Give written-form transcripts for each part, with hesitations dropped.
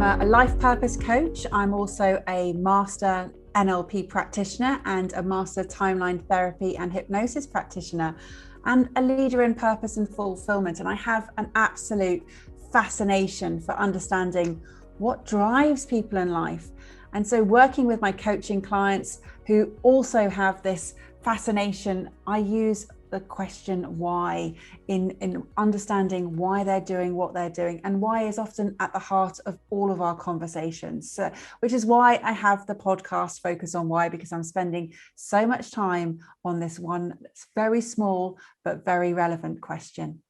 a life purpose coach. I'm also a master NLP practitioner and a master timeline therapy and hypnosis practitioner, and a leader in purpose and fulfillment. And I have an absolute fascination for understanding what drives people in life. And so working with my coaching clients who also have this fascination, I use the question why in understanding why they're doing what they're doing, and why is often at the heart of all of our conversations, which is why I have the podcast Focus on Why, because I'm spending so much time on this one very small but very relevant question.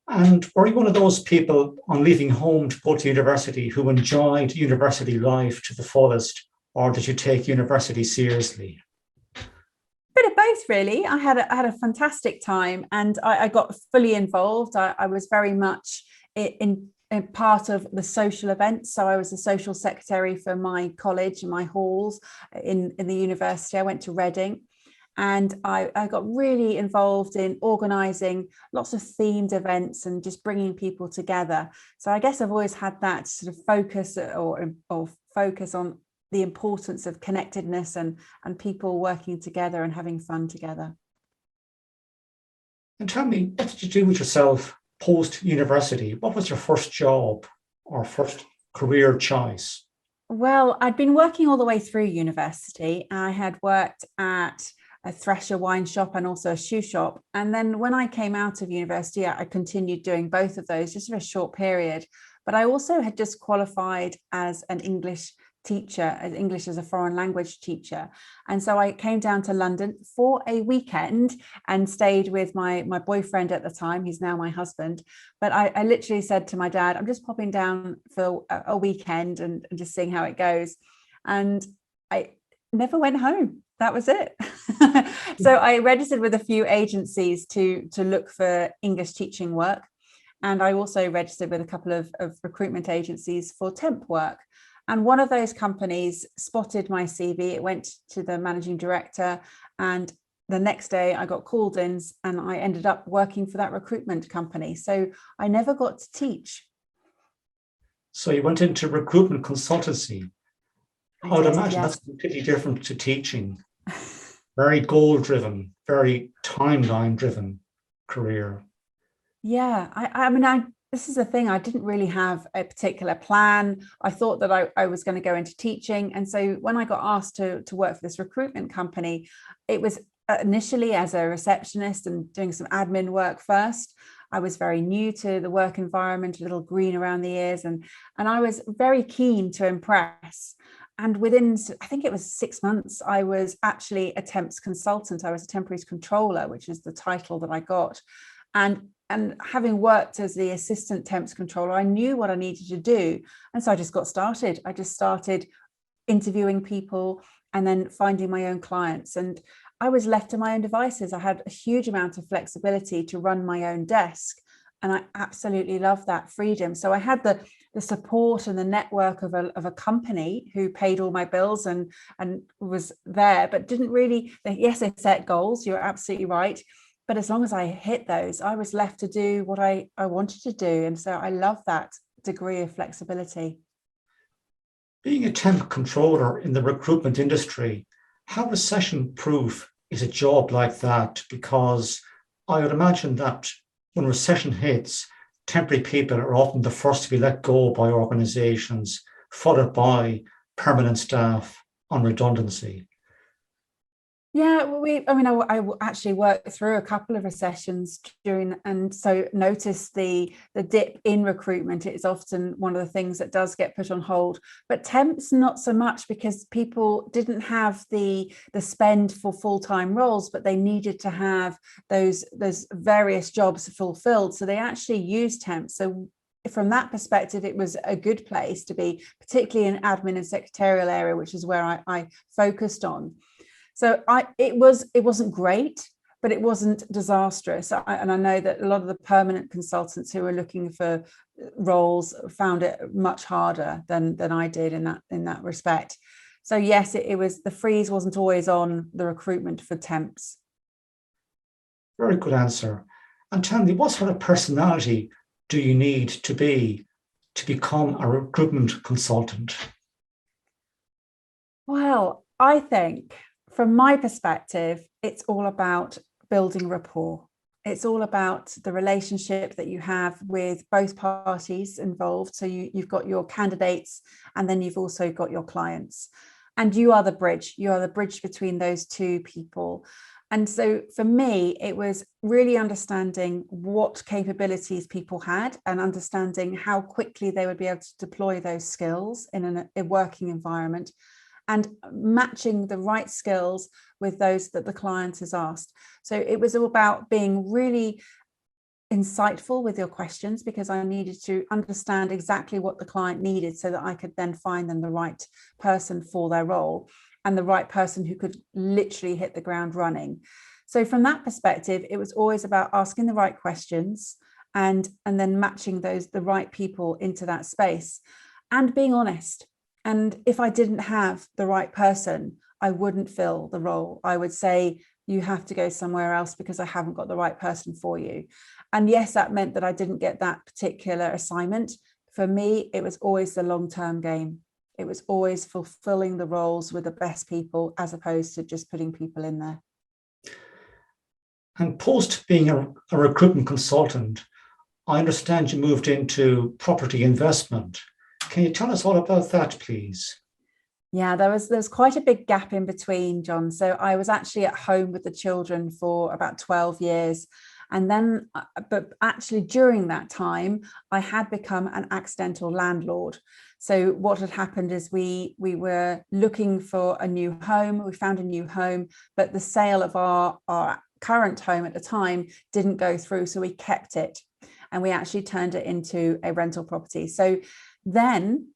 And were you one of those people on leaving home to go to university who enjoyed university life to the fullest, or did you take university seriously? Bit of both, really. I had a fantastic time, and I got fully involved. I was very much in part of the social events. So I was the social secretary for my college and my halls in the university. I went to Reading, and I got really involved in organising lots of themed events and just bringing people together. So I guess I've always had that sort of focus or focus on the importance of connectedness and people working together and having fun together. And tell me, what did you do with yourself post-university? What was your first job or first career choice? Well, I'd been working all the way through university. I had worked at a Thresher wine shop and also a shoe shop. And then when I came out of university, I continued doing both of those just for a short period. But I also had just qualified as an English teacher, as English as a foreign language teacher. And so I came down to London for a weekend and stayed with my boyfriend at the time. He's now my husband. But I literally said to my dad, I'm just popping down for a weekend and just seeing how it goes. And I never went home. That was it. So I registered with a few agencies to look for English teaching work. And I also registered with a couple of recruitment agencies for temp work. And one of those companies spotted my CV. It went to the managing director, and the next day I got called in and I ended up working for that recruitment company. So I never got to teach. So you went into recruitment consultancy. I would imagine yes. That's completely different to teaching. Very goal-driven, very timeline-driven career. Yeah, I mean, this is the thing. I didn't really have a particular plan. I thought that I was going to go into teaching. And so when I got asked to work for this recruitment company, it was initially as a receptionist and doing some admin work first. I was very new to the work environment, a little green around the ears, and I was very keen to impress. And within, I think it was 6 months, I was actually a temps consultant. I was a temporary controller, which is the title that I got. And having worked as the assistant temps controller, I knew what I needed to do. And so I just got started. I just started interviewing people and then finding my own clients. And I was left to my own devices. I had a huge amount of flexibility to run my own desk. And I absolutely loved that freedom. So I had the support and the network of a company who paid all my bills and was there, but didn't really, yes, they set goals. You're absolutely right. But as long as I hit those, I was left to do what I wanted to do. And so I love that degree of flexibility. Being a temp controller in the recruitment industry, how recession-proof is a job like that? Because I would imagine that when recession hits, temporary people are often the first to be let go by organisations, followed by permanent staff on redundancy. Yeah, I actually worked through a couple of recessions during, and so noticed the dip in recruitment. It's often one of the things that does get put on hold, but temps not so much, because people didn't have the spend for full-time roles, but they needed to have those various jobs fulfilled. So they actually used temps. So from that perspective, it was a good place to be, particularly in admin and secretarial area, which is where I focused on. So it wasn't great, but it wasn't disastrous. And I know that a lot of the permanent consultants who were looking for roles found it much harder than I did in that respect. So yes, it was, the freeze wasn't always on the recruitment for temps. Very good answer. And tell me, what sort of personality do you need to be to become a recruitment consultant? Well, I think from my perspective, it's all about building rapport. It's all about the relationship that you have with both parties involved. So you've got your candidates, and then you've also got your clients. And you are the bridge. You are the bridge between those two people. And so for me, it was really understanding what capabilities people had and understanding how quickly they would be able to deploy those skills in a working environment, and matching the right skills with those that the client has asked. So it was all about being really insightful with your questions, because I needed to understand exactly what the client needed so that I could then find them the right person for their role, and the right person who could literally hit the ground running. So from that perspective, it was always about asking the right questions and then matching the right people into that space, and being honest. And if I didn't have the right person, I wouldn't fill the role. I would say, you have to go somewhere else because I haven't got the right person for you. And yes, that meant that I didn't get that particular assignment. For me, it was always the long-term game. It was always fulfilling the roles with the best people, as opposed to just putting people in there. And post being a recruitment consultant, I understand you moved into property investment. Can you tell us all about that, please? Yeah, there's quite a big gap in between, John. So I was actually at home with the children for about 12 years. And then, but actually during that time, I had become an accidental landlord. So what had happened is we were looking for a new home. We found a new home, but the sale of our current home at the time didn't go through. So we kept it, and we actually turned it into a rental property. So then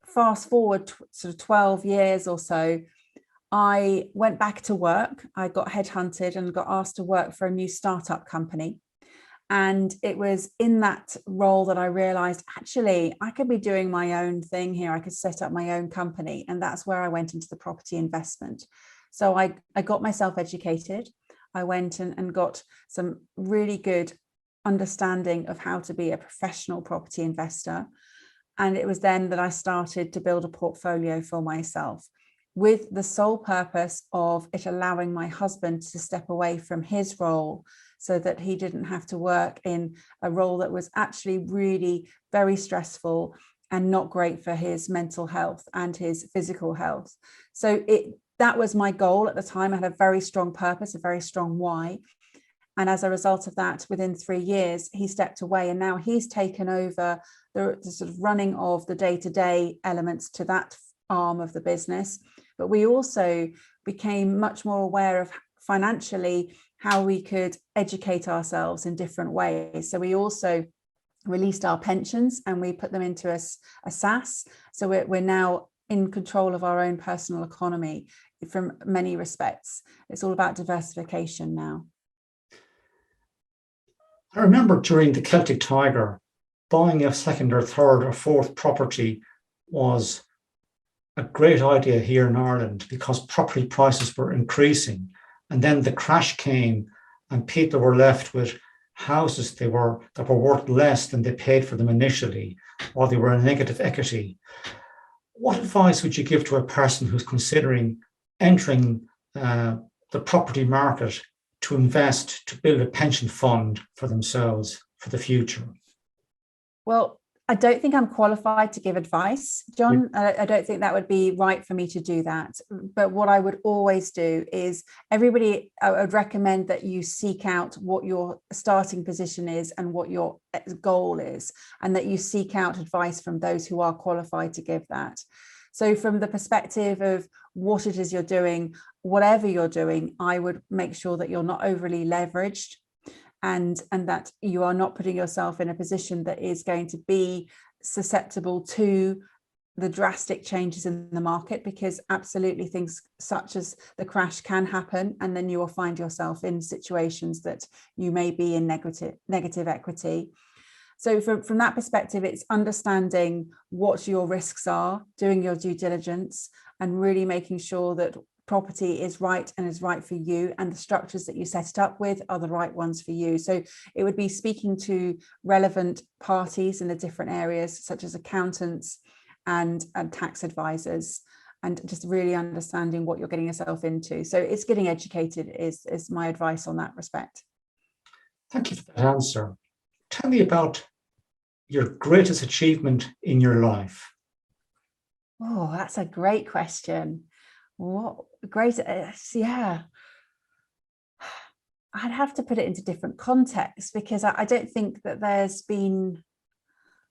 fast forward sort of 12 years or so, I went back to work. I got headhunted and got asked to work for a new startup company. And it was in that role that I realized, actually, I could be doing my own thing here. I could set up my own company. And that's where I went into the property investment. So I got myself educated. I went and got some really good understanding of how to be a professional property investor. And it was then that I started to build a portfolio for myself, with the sole purpose of it allowing my husband to step away from his role, so that he didn't have to work in a role that was actually really very stressful and not great for his mental health and his physical health. So that was my goal at the time. I had a very strong purpose, a very strong why. And as a result of that, within 3 years, he stepped away, and now he's taken over the sort of running of the day-to-day elements to that arm of the business. But we also became much more aware of financially how we could educate ourselves in different ways. So we also released our pensions and we put them into a SAS. So we're now in control of our own personal economy from many respects. It's all about diversification now. I remember during the Celtic Tiger, buying a second or third or fourth property was a great idea here in Ireland, because property prices were increasing. And then the crash came and people were left with houses that were worth less than they paid for them initially, or they were in negative equity. What advice would you give to a person who's considering entering the property market to invest, to build a pension fund for themselves for the future? Well, I don't think I'm qualified to give advice, John. I don't think that would be right for me to do that. But what I would always do is I would recommend that you seek out what your starting position is and what your goal is, and that you seek out advice from those who are qualified to give that. So from the perspective of what it is you're doing, whatever you're doing, I would make sure that you're not overly leveraged, and that you are not putting yourself in a position that is going to be susceptible to the drastic changes in the market, because absolutely things such as the crash can happen, and then you will find yourself in situations that you may be in negative equity. So from that perspective, it's understanding what your risks are, doing your due diligence, and really making sure that property is right and is right for you, and the structures that you set it up with are the right ones for you. So it would be speaking to relevant parties in the different areas, such as accountants and tax advisors, and just really understanding what you're getting yourself into. So it's getting educated is my advice on that respect. Thank you for that answer. Tell me about your greatest achievement in your life. Oh, that's a great question. What great, yeah. I'd have to put it into different contexts, because I don't think that there's been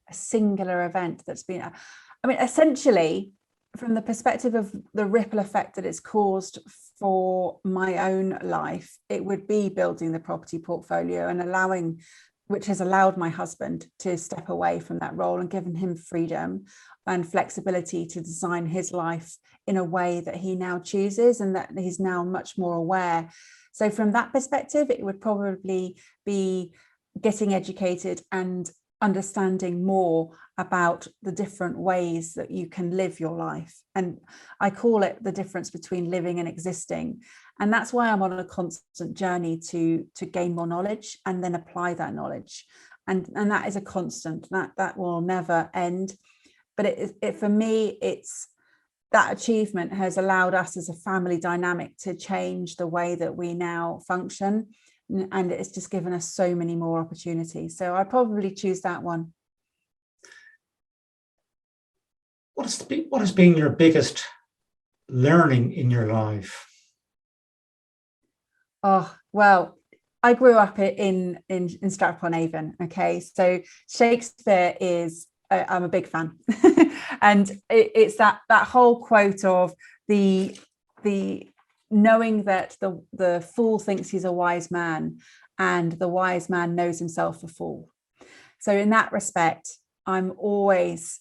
a singular event that's been, I mean, essentially, from the perspective of the ripple effect that it's caused for my own life, it would be building the property portfolio and which has allowed my husband to step away from that role and given him freedom and flexibility to design his life in a way that he now chooses, and that he's now much more aware. So from that perspective, it would probably be getting educated and understanding more about the different ways that you can live your life. And I call it the difference between living and existing. And that's why I'm on a constant journey to gain more knowledge and then apply that knowledge. And that is a constant, that will never end. But it for me, it's that achievement has allowed us as a family dynamic to change the way that we now function. And it's just given us so many more opportunities. So I'd probably choose that one. What has been your biggest learning in your life? Oh, well, I grew up in Stratford-upon-Avon. Okay, so Shakespeare is, I'm a big fan. And it's that whole quote of the knowing that the fool thinks he's a wise man, and the wise man knows himself a fool. So in that respect, I'm always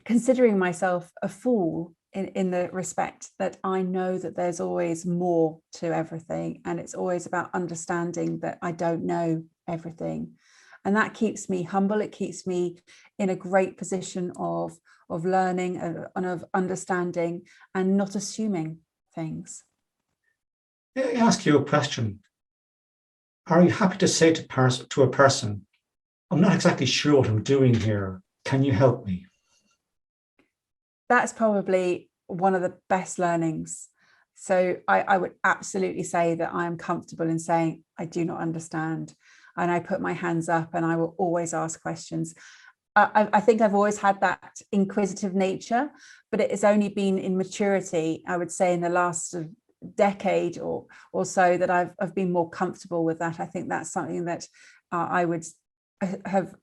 considering myself a fool in the respect that I know that there's always more to everything, and it's always about understanding that I don't know everything. And that keeps me humble. It keeps me in a great position of learning and of understanding and not assuming things. May I ask you a question? Are you happy to say to a person, I'm not exactly sure what I'm doing here. Can you help me? That's probably one of the best learnings. So I would absolutely say that I am comfortable in saying, I do not understand. And I put my hands up and I will always ask questions. I think I've always had that inquisitive nature, but it has only been in maturity, I would say, in the last decade or so, that I've been more comfortable with that. I think that's something that I would have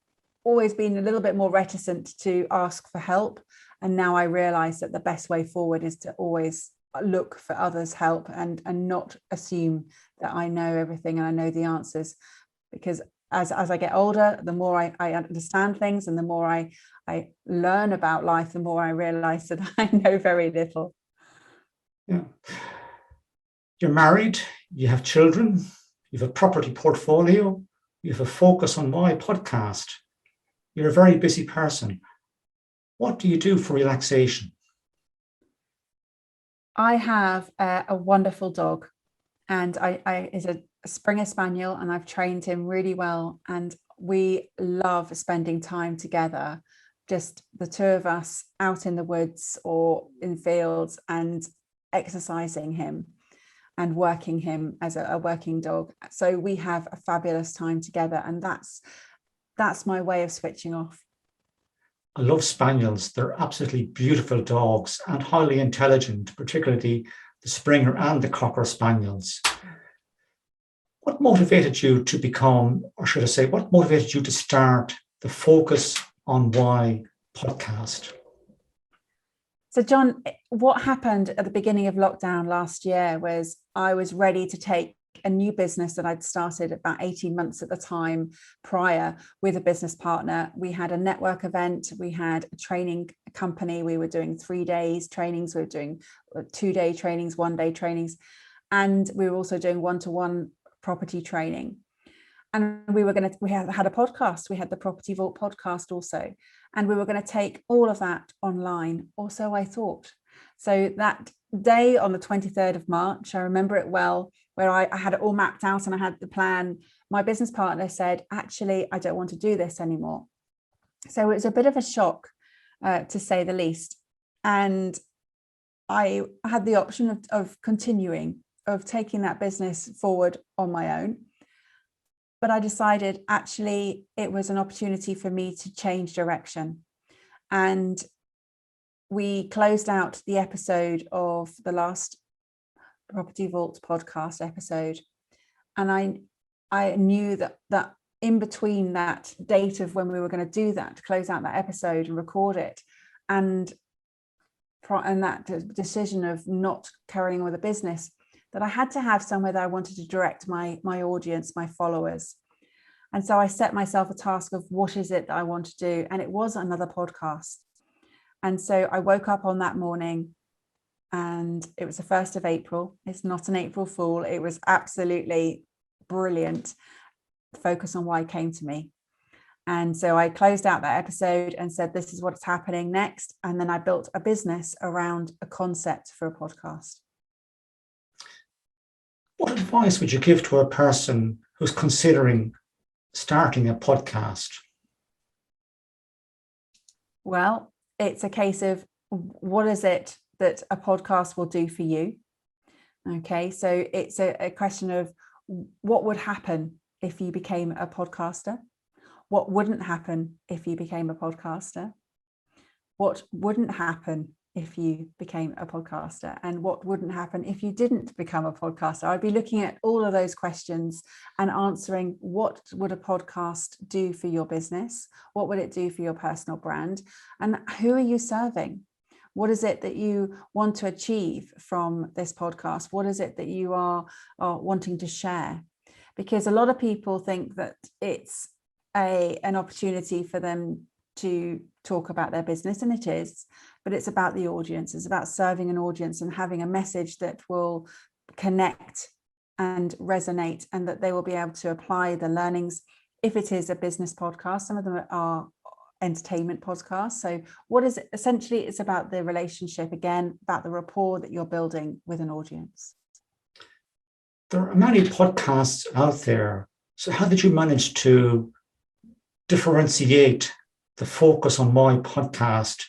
always been a little bit more reticent to ask for help. And now I realize that the best way forward is to always look for others' help and not assume that I know everything and I know the answers. Because as I get older, the more I understand things and the more I learn about life, the more I realize that I know very little. Yeah. You're married, you have children, you have a property portfolio, you have a Focus on Why podcast. You're a very busy person. What do you do for relaxation? I have a wonderful dog, and I is a Springer Spaniel, and I've trained him really well. And we love spending time together, just the two of us out in the woods or in fields and exercising him and working him as a working dog. So we have a fabulous time together, and that's my way of switching off. I love spaniels. They're absolutely beautiful dogs and highly intelligent, particularly the Springer and the Cocker Spaniels. What motivated you to become, or should I say, what motivated you to start the Focus on Why podcast? So, John, what happened at the beginning of lockdown last year was I was ready to take a new business that I'd started about 18 months at the time prior with a business partner. We had a network event, we had a training company, we were doing 3 days trainings, we were doing 2-day trainings, 1-day trainings, and we were also doing one-to-one property training. And we had a podcast. We had the Property Vault podcast also, and we were going to take all of that online, or so I thought. So that day on the 23rd of March, I remember it well, where I had it all mapped out and I had the plan. My business partner said, actually, I don't want to do this anymore. So it was a bit of a shock, to say the least. And I had the option of continuing, of taking that business forward on my own. But I decided actually it was an opportunity for me to change direction. And we closed out the episode of the last Property Vault podcast episode. And I knew that in between that date of when we were going to do that, to close out that episode and record it, and that decision of not carrying with a business, that I had to have somewhere that I wanted to direct my audience, my followers. And so I set myself a task of what is it that I want to do? And it was another podcast. And so I woke up on that morning, and it was the 1st of April. It's not an April Fool. It was absolutely brilliant. Focus on why came to me. And so I closed out that episode and said, this is what's happening next. And then I built a business around a concept for a podcast. What advice would you give to a person who's considering starting a podcast? Well, it's a case of what is it that a podcast will do for you? Okay, so it's a question of what would happen if you became a podcaster? What wouldn't happen if you became a podcaster? What wouldn't happen if you became a podcaster? And what wouldn't happen if you didn't become a podcaster? I'd be looking at all of those questions and answering, what would a podcast do for your business? What would it do for your personal brand? And who are you serving? What is it that you want to achieve from this podcast? What is it that you are wanting to share? Because a lot of people think that it's an opportunity for them to talk about their business, and it is, but it's about the audience. It's about serving an audience and having a message that will connect and resonate, and that they will be able to apply the learnings. If it is a business podcast, some of them are entertainment podcasts. So what is it? Essentially, it's about the relationship, again, about the rapport that you're building with an audience. There are many podcasts out there. So how did you manage to differentiate the focus on my podcast?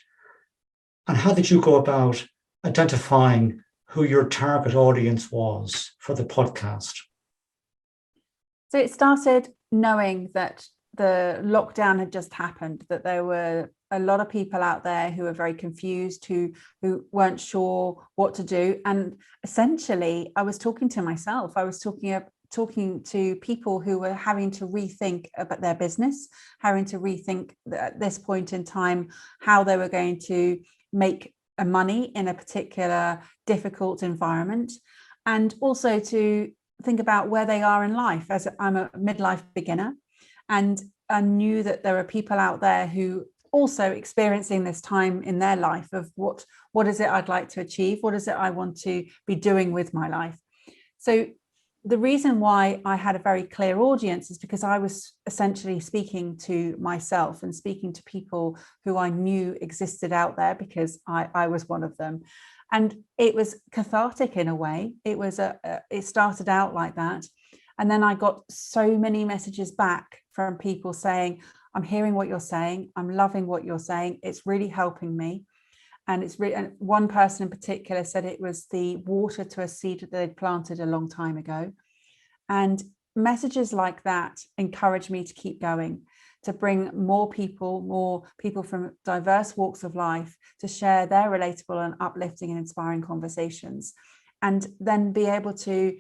And how did you go about identifying who your target audience was for the podcast? So it started knowing that the lockdown had just happened, that there were a lot of people out there who were very confused, who weren't sure what to do. And essentially, I was talking to myself. I was talking to people who were having to rethink about their business, having to rethink at this point in time how they were going to make money in a particular difficult environment, and also to think about where they are in life. As I'm a midlife beginner, and I knew that there are people out there who also experiencing this time in their life of what is it I'd like to achieve? What is it I want to be doing with my life? So the reason why I had a very clear audience is because I was essentially speaking to myself and speaking to people who I knew existed out there, because I was one of them. And it was cathartic in a way. It started out like that. And then I got so many messages back from people saying, I'm hearing what you're saying. I'm loving what you're saying. It's really helping me. And and one person in particular said it was the water to a seed that they'd planted a long time ago. And messages like that encouraged me to keep going, to bring more people from diverse walks of life to share their relatable and uplifting and inspiring conversations, and then be able to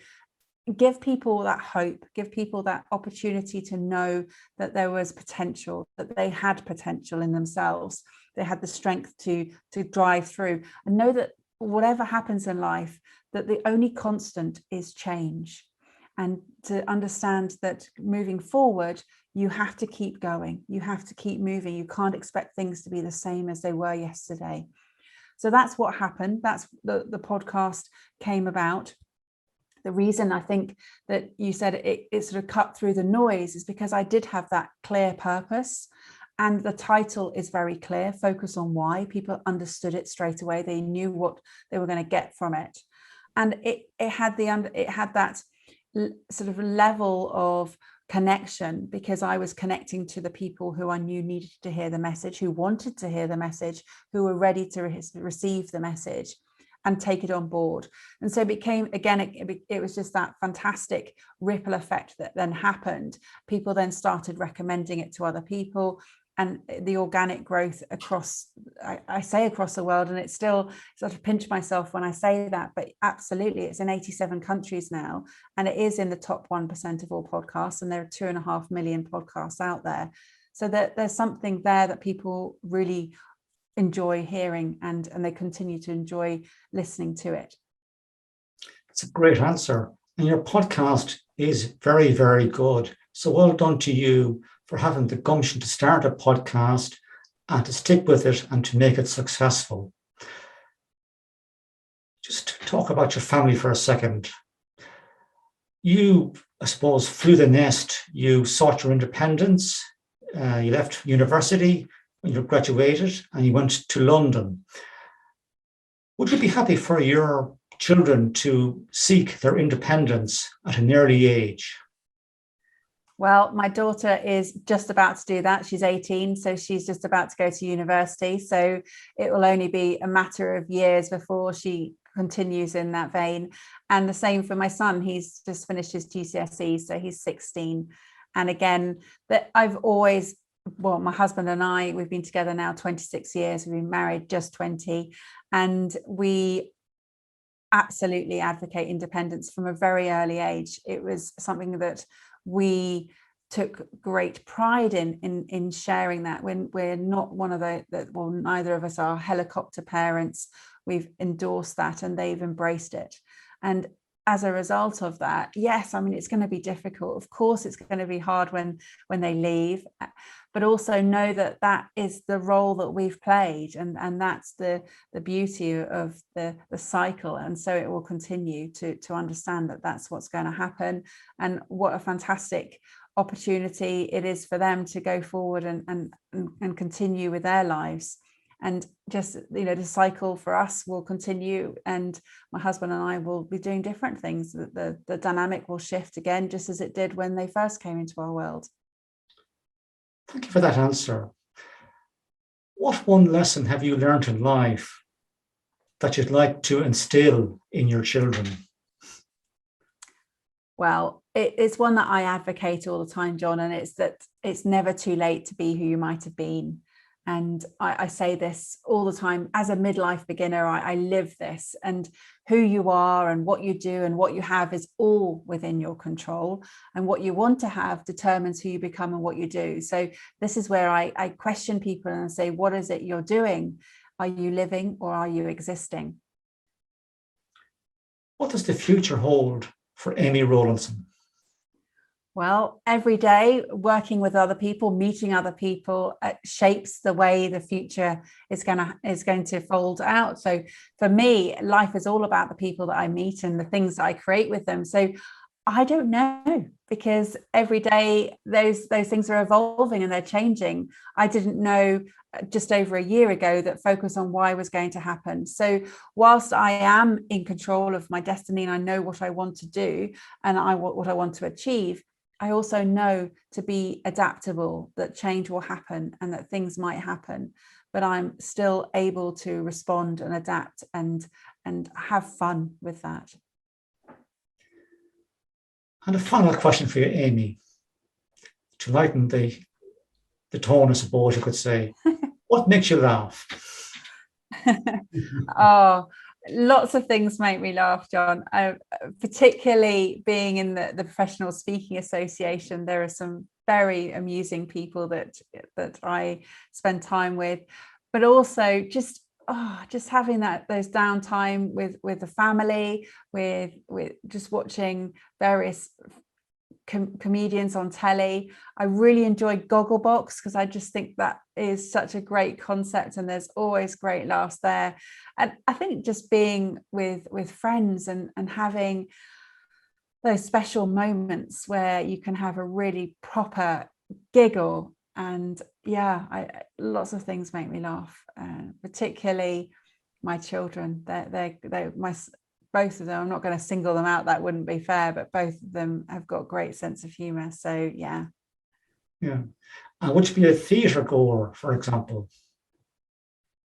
give people that hope, give people that opportunity to know that there was potential, that they had potential in themselves. They had the strength to drive through, and know that whatever happens in life, that the only constant is change. And to understand that moving forward, you have to keep going. You have to keep moving. You can't expect things to be the same as they were yesterday. So that's what happened. That's the podcast came about. the reason I think that you said it sort of cut through the noise is because I did have that clear purpose. And the title is very clear, focus on why. People understood it straight away. They knew what they were going to get from it. And it had that sort of level of connection, because I was connecting to the people who I knew needed to hear the message, who wanted to hear the message, who were ready to receive the message and take it on board. And so it became, again, it was just that fantastic ripple effect that then happened. People then started recommending it to other people, and the organic growth across, I say across the world, and it's still sort of pinch myself when I say that, but absolutely, it's in 87 countries now, and it is in the top 1% of all podcasts, and there are 2.5 million podcasts out there. So that there's something there that people really enjoy hearing, and they continue to enjoy listening to it. It's a great answer. And your podcast is very, very good. So well done to you for having the gumption to start a podcast and to stick with it and to make it successful. Just talk about your family for a second. You, I suppose, flew the nest. You sought your independence. You left university when you graduated and you went to London. Would you be happy for your children to seek their independence at an early age? Well, my daughter is just about to do that. She's 18, so she's just about to go to university. So it will only be a matter of years before she continues in that vein. And the same for my son. He's just finished his GCSE, so he's 16. And again, that I've always, well, my husband and I, we've been together now 26 years. We've been married just 20. And we absolutely advocate independence from a very early age. It was something that we took great pride in sharing, that when we're not one of well, neither of us are helicopter parents. We've endorsed that and they've embraced it. And as a result of that, yes, I mean, it's going to be difficult. Of course, it's going to be hard when they leave, but also know that that is the role that we've played, and that's the beauty of the cycle. And so it will continue to understand that that's what's going to happen, and what a fantastic opportunity it is for them to go forward and continue with their lives. And just, you know, the cycle for us will continue, and my husband and I will be doing different things. The dynamic will shift again, just as it did when they first came into our world. Thank you for that answer. What one lesson have you learned in life that you'd like to instill in your children? Well, it's one that I advocate all the time, John, and it's that it's never too late to be who you might have been. And I say this all the time. As a midlife beginner, I live this, and who you are and what you do and what you have is all within your control. And what you want to have determines who you become and what you do. So this is where I question people and I say, what is it you're doing? Are you living or are you existing? What does the future hold for Amy Rowlinson? Well, every day working with other people, meeting other people, shapes the way the future is going to fold out. So for me, life is all about the people that I meet and the things that I create with them. So I don't know, because every day those things are evolving and they're changing. I didn't know just over a year ago that focus on why was going to happen. So whilst I am in control of my destiny and I know what I want to do and what I want to achieve, I also know to be adaptable, that change will happen and that things might happen, but I'm still able to respond and adapt and have fun with that. And a final question for you, Amy, to lighten the tone, I suppose you could say. What makes you laugh? Oh, lots of things make me laugh, John. Particularly being in the Professional Speaking Association, there are some very amusing people that I spend time with, but also just having those downtime with the family, with just watching various comedians on telly. I really enjoy Gogglebox because I just think that is such a great concept and there's always great laughs there. And I think just being with friends and having those special moments where you can have a really proper giggle. And yeah, lots of things make me laugh, particularly my children. They're my, both of them. I'm not going to single them out, that wouldn't be fair, but both of them have got great sense of humor. So yeah. Yeah. And would you be a theatre goer, for example?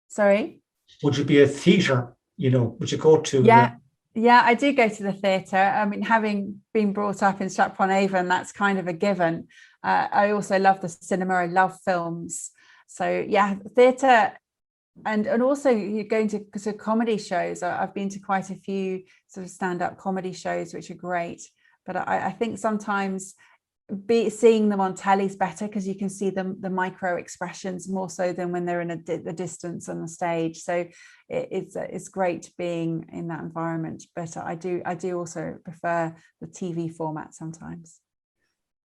Sorry? Would you be a theatre, would you go to Yeah. Yeah, I do go to the theatre. I mean, having been brought up in Stratford-upon-Avon, that's kind of a given. I also love the cinema. I love films. So yeah, theatre. And also you're going to comedy shows. I've been to quite a few sort of stand-up comedy shows, which are great. But I think sometimes seeing them on telly is better, because you can see the micro expressions more so than when they're in the distance on the stage. So it's great being in that environment. But I do also prefer the TV format sometimes.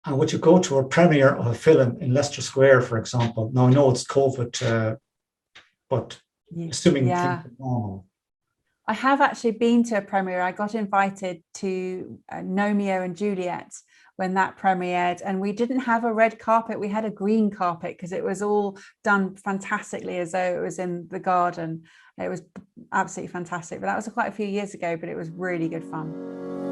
And would you go to a premiere of a film in Leicester Square, for example? Now I know it's COVID, but assuming things are normal. I have actually been to a premiere. I got invited to Romeo and Juliet when that premiered, and we didn't have a red carpet. We had a green carpet because it was all done fantastically, as though it was in the garden. It was absolutely fantastic. But that was quite a few years ago, but it was really good fun.